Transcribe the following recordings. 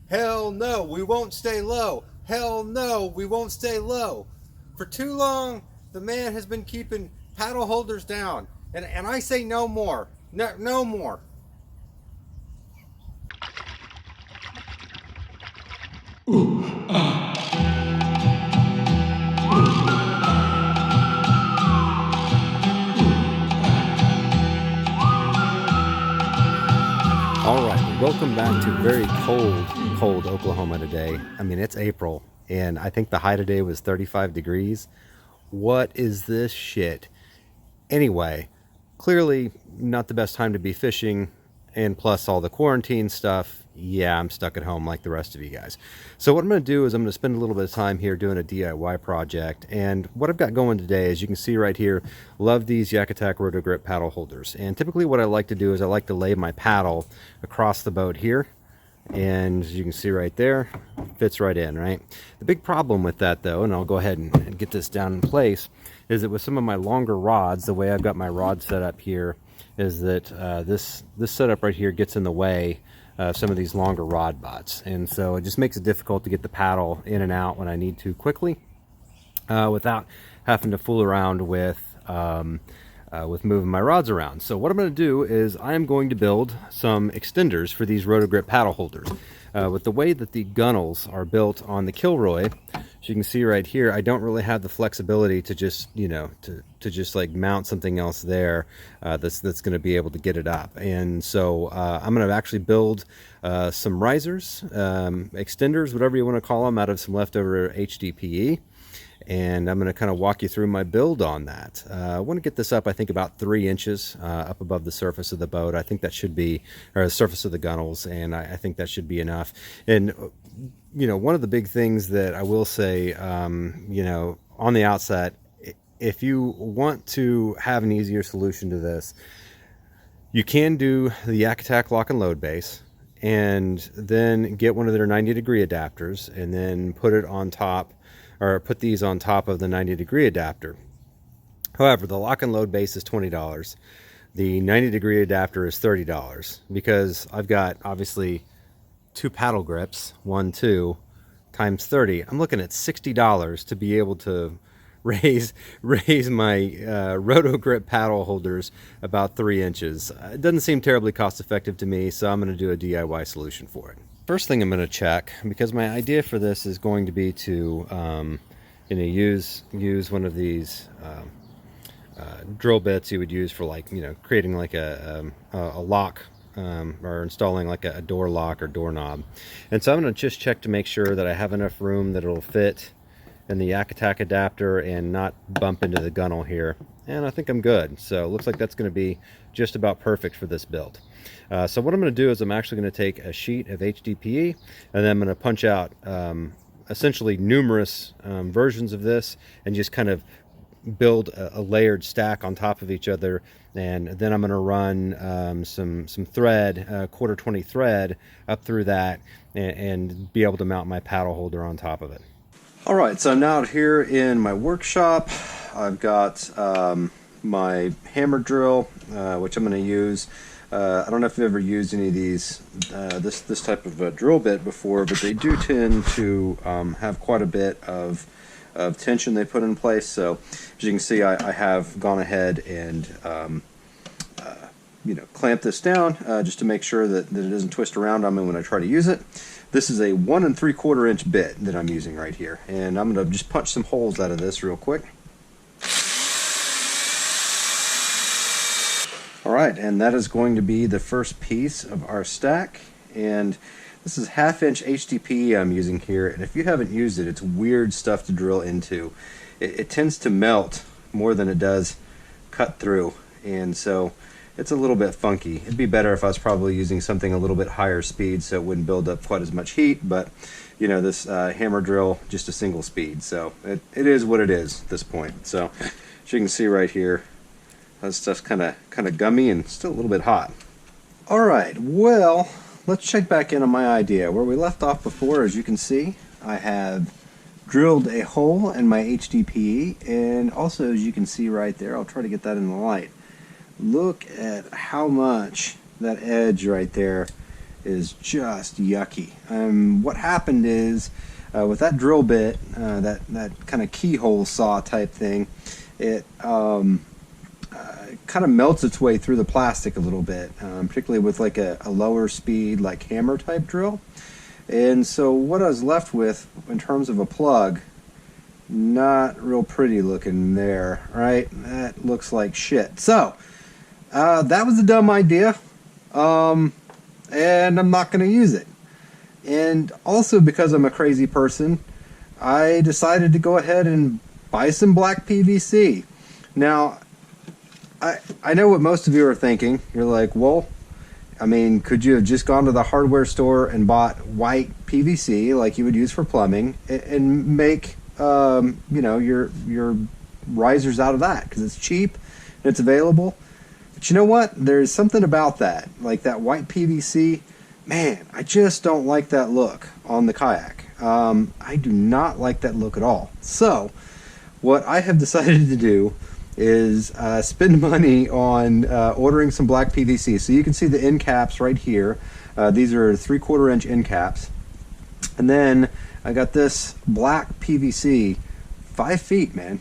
Hell no, we won't stay low. Hell no, we won't stay low. For too long, the man has been keeping paddle holders down. And I say no more. No more. All right, welcome back to very cold Oklahoma today. I mean, it's April, and I think the high today was 35 degrees. What is this shit? Anyway, clearly not the best time to be fishing, and plus all the quarantine stuff. Yeah, I'm stuck at home like the rest of you guys. So what I'm going to do is I'm going to spend a little bit of time here doing a DIY project. And what I've got going today, as you can see right here, love these Yakattack Roto Grip paddle holders. And typically what I like to do is I like to lay my paddle across the boat here. And as you can see right there, fits right in, right? The big problem with that though, and I'll go ahead and get this down in place, is that with some of my longer rods, the way I've got my rod set up here, is that this setup right here gets in the way of some of these longer rod butts, and so it just makes it difficult to get the paddle in and out when I need to quickly, without having to fool around with moving my rods around. So what I'm going to do is I am going to build some extenders for these Rotogrip paddle holders. With the way that the gunnels are built on the Kilroy, as you can see right here, I don't really have the flexibility to just, you know, to just like mount something else there that's going to be able to get it up. And so I'm going to actually build some risers, extenders, whatever you want to call them, out of some leftover HDPE. And I'm going to kind of walk you through my build on that. I want to get this up, I think, about 3 inches up above the surface of the boat. I think that should be, or the surface of the gunnels, and I think that should be enough. And, you know, one of the big things that I will say, you know, on the outset, if you want to have an easier solution to this, you can do the Yakattack lock and load base, and then get one of their 90-degree adapters, and then put it on top, or put these on top of the 90-degree adapter. However, the lock and load base is $20. The 90-degree adapter is $30, because I've got obviously 2 paddle grips, 1, 2, times 30. I'm looking at $60 to be able to raise my Roto Grip paddle holders about 3 inches. It doesn't seem terribly cost effective to me, so I'm going to do a DIY solution for it. First thing I'm going to check, because my idea for this is going to be to you know, use one of these drill bits you would use for, like, you know, creating like a lock, or installing like a door lock or doorknob. And so I'm going to just check to make sure that I have enough room that it'll fit in the Yakattack adapter and not bump into the gunnel here. And I think I'm good. So it looks like that's going to be just about perfect for this build. So what I'm going to do is I'm actually going to take a sheet of HDPE, and then I'm going to punch out essentially numerous versions of this, and just kind of build a layered stack on top of each other. And then I'm going to run some thread, 1/4-20 thread, up through that, and be able to mount my paddle holder on top of it. All right, so I'm now out here in my workshop. I've got my hammer drill, which I'm going to use. I don't know if you've ever used any of these, this type of drill bit before, but they do tend to have quite a bit of tension they put in place. So as you can see, I have gone ahead and you know, clamped this down just to make sure that it doesn't twist around on me when I try to use it. This is a 1 3/4 inch bit that I'm using right here, and I'm going to just punch some holes out of this real quick. Alright, and that is going to be the first piece of our stack, and this is 1/2 inch HDPE I'm using here, and if you haven't used it, it's weird stuff to drill into. It tends to melt more than it does cut through, and so it's a little bit funky. It'd be better if I was probably using something a little bit higher speed so it wouldn't build up quite as much heat, but you know, this hammer drill, just a single speed, so it is what it is at this point. So as you can see right here, that stuff's kind of gummy and still a little bit hot. Alright, well, let's check back in on my idea. Where we left off before, as you can see, I have drilled a hole in my HDPE, and also, as you can see right there, I'll try to get that in the light. Look at how much that edge right there is just yucky. What happened is with that drill bit, that kind of keyhole saw type thing, it kind of melts its way through the plastic a little bit, particularly with like a lower speed like hammer type drill. And so what I was left with in terms of a plug, not real pretty looking there, right? That looks like shit. So that was a dumb idea, and I'm not going to use it. And also, because I'm a crazy person, I decided to go ahead and buy some black PVC. Now, I know what most of you are thinking. You're like, well, I mean, could you have just gone to the hardware store and bought white PVC like you would use for plumbing and make, you know, your risers out of that, because it's cheap and it's available. But you know what? There's something about that, like that white PVC. Man, I just don't like that look on the kayak. I do not like that look at all. So what I have decided to do is spend money on ordering some black PVC. So you can see the end caps right here. These are 3/4 inch end caps. And then I got this black PVC, 5 feet, man.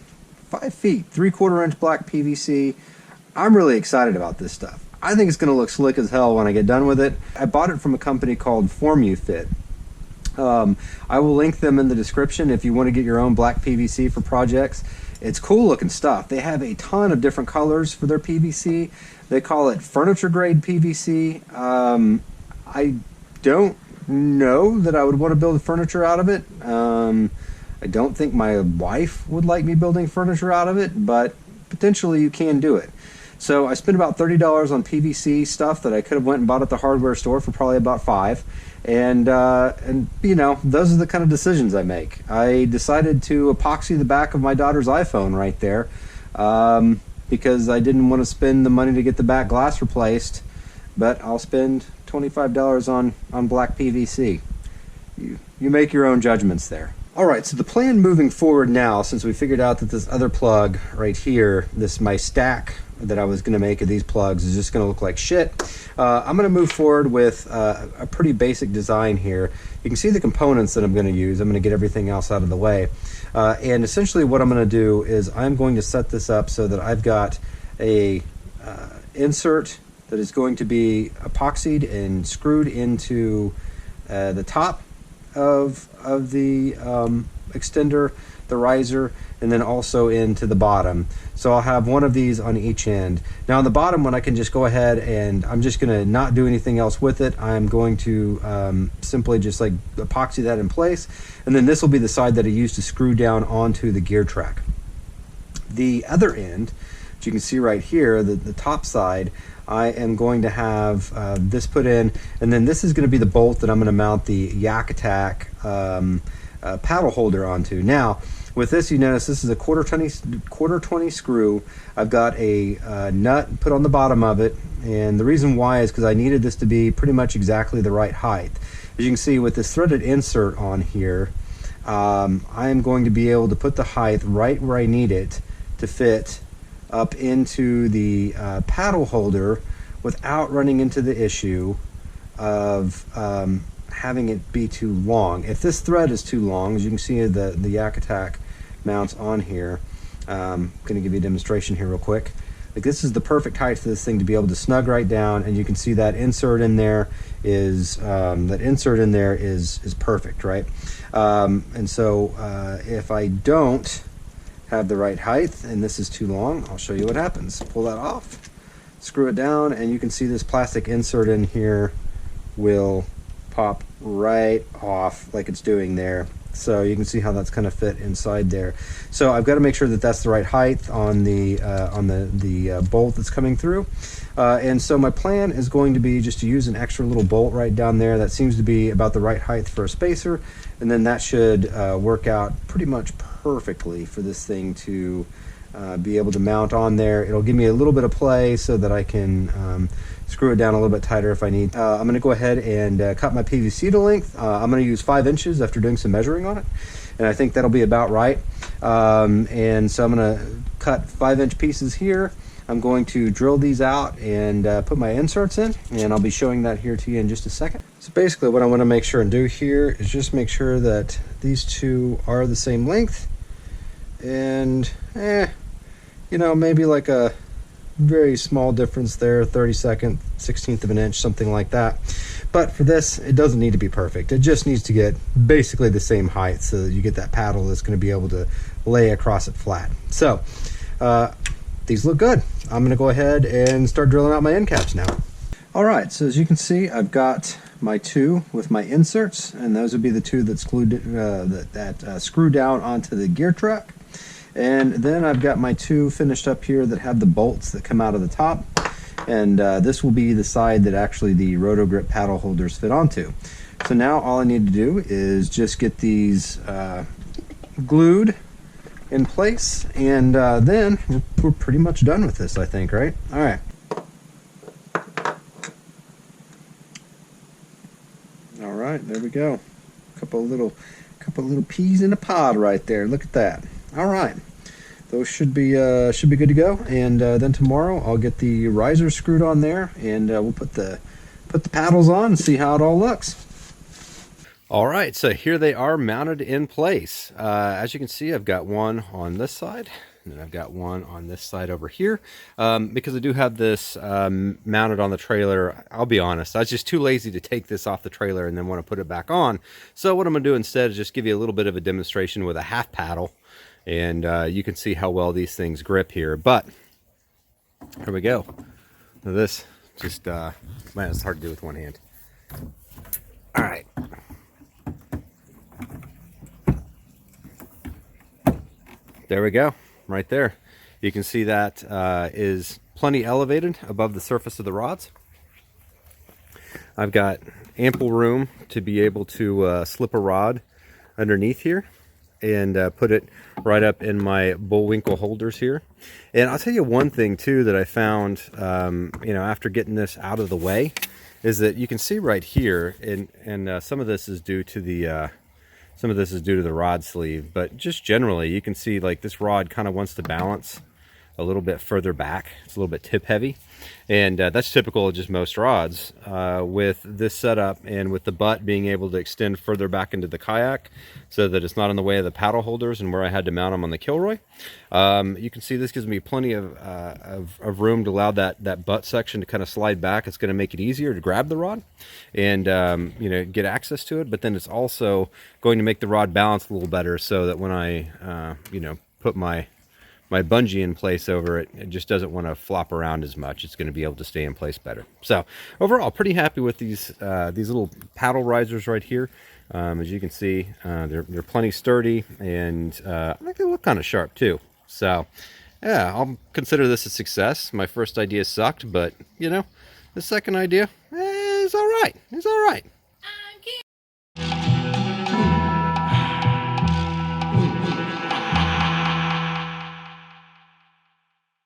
5 feet, 3/4 inch black PVC. I'm really excited about this stuff. I think it's going to look slick as hell when I get done with it. I bought it from a company called FormuFit. I will link them in the description if you want to get your own black PVC for projects. It's cool looking stuff. They have a ton of different colors for their PVC. They call it furniture grade PVC. I don't know that I would want to build furniture out of it. I don't think my wife would like me building furniture out of it, but potentially you can do it. So I spent about $30 on PVC stuff that I could have went and bought at the hardware store for probably about $5. And you know, those are the kind of decisions I make. I decided to epoxy the back of my daughter's iPhone right there, because I didn't want to spend the money to get the back glass replaced, but I'll spend $25 on black PVC. You make your own judgments there. Alright, so the plan moving forward now, since we figured out that this other plug right here, my stack that I was going to make of these plugs is just going to look like shit. I'm going to move forward with a pretty basic design here. You can see the components that I'm going to use. I'm going to get everything else out of the way. And essentially what I'm going to do is I'm going to set this up so that I've got a insert that is going to be epoxied and screwed into the top of the extender, the riser, and then also into the bottom. So I'll have one of these on each end. Now on the bottom one, I can just go ahead and I'm just going to not do anything else with it. I'm going to simply just like epoxy that in place, and then this will be the side that I use to screw down onto the gear track. The other end, which you can see right here, the top side, I am going to have this put in, and then this is going to be the bolt that I'm going to mount the Yakattack paddle holder onto. Now with this, you notice this is a quarter 20 screw. I've got a nut put on the bottom of it, and the reason why is because I needed this to be pretty much exactly the right height. As you can see with this threaded insert on here, I am going to be able to put the height right where I need it to fit up into the paddle holder without running into the issue of having it be too long. If this thread is too long, as you can see the Yakattack mounts on here, I'm going to give you a demonstration here real quick. Like, this is the perfect height for this thing to be able to snug right down, and you can see that insert in there is perfect, right? And so if I don't have the right height and this is too long, I'll show you what happens. Pull that off, screw it down, and you can see this plastic insert in here will pop right off like it's doing there. So you can see how that's kind of fit inside there. So I've got to make sure that that's the right height on the bolt that's coming through. And so my plan is going to be just to use an extra little bolt right down there. That seems to be about the right height for a spacer, and then that should work out pretty much perfectly for this thing to be able to mount on there. It'll give me a little bit of play so that I can screw it down a little bit tighter if I need. I'm going to go ahead and cut my PVC to length. I'm going to use 5 inches after doing some measuring on it, and I think that'll be about right. And so I'm going to cut 5-inch pieces here. I'm going to drill these out and put my inserts in, and I'll be showing that here to you in just a second. So basically what I want to make sure and do here is just make sure that these two are the same length, and you know, maybe like a very small difference there, 32nd, 16th of an inch, something like that. But for this, it doesn't need to be perfect. It just needs to get basically the same height so that you get that paddle that's going to be able to lay across it flat. So these look good. I'm going to go ahead and start drilling out my end caps now. All right, so as you can see, I've got my two with my inserts, and those would be the two that's glued that screw down onto the gear truck. And then I've got my two finished up here that have the bolts that come out of the top, and this will be the side that actually the Rotogrip paddle holders fit onto. So now all I need to do is just get these glued in place, and then we're pretty much done with this, I think, right? All right. All right, there we go. Couple of little peas in a pod right there. Look at that. All right, those should be good to go. And then tomorrow I'll get the riser screwed on there, and we'll put the paddles on and see how it all looks. All right, so here they are mounted in place. As you can see, I've got one on this side, and then I've got one on this side over here. Because I do have this mounted on the trailer, I'll be honest, I was just too lazy to take this off the trailer and then want to put it back on. So what I'm going to do instead is just give you a little bit of a demonstration with a half paddle, and you can see how well these things grip here. But here we go. Now this just, man, it's hard to do with one hand. All right. There we go, right there. You can see that is plenty elevated above the surface of the rods. I've got ample room to be able to slip a rod underneath here and put it right up in my Bullwinkle holders here. And I'll tell you one thing too that I found, you know, after getting this out of the way, is that you can see right here, and some of this is due to the rod sleeve, but just generally you can see like this rod kind of wants to balance a little bit further back. It's a little bit tip heavy, and that's typical of just most rods. With this setup and with the butt being able to extend further back into the kayak so that it's not in the way of the paddle holders and where I had to mount them on the Kilroy, you can see this gives me plenty of room to allow that butt section to kind of slide back. It's going to make it easier to grab the rod and you know, get access to it, but then it's also going to make the rod balance a little better so that when I you know, put my bungee in place over it, it just doesn't want to flop around as much. It's going to be able to stay in place better. So overall, pretty happy with these little paddle risers right here. As you can see, they're plenty sturdy, and I think they look kind of sharp too. So yeah, I'll consider this a success. My first idea sucked, but you know, the second idea is all right. It's all right.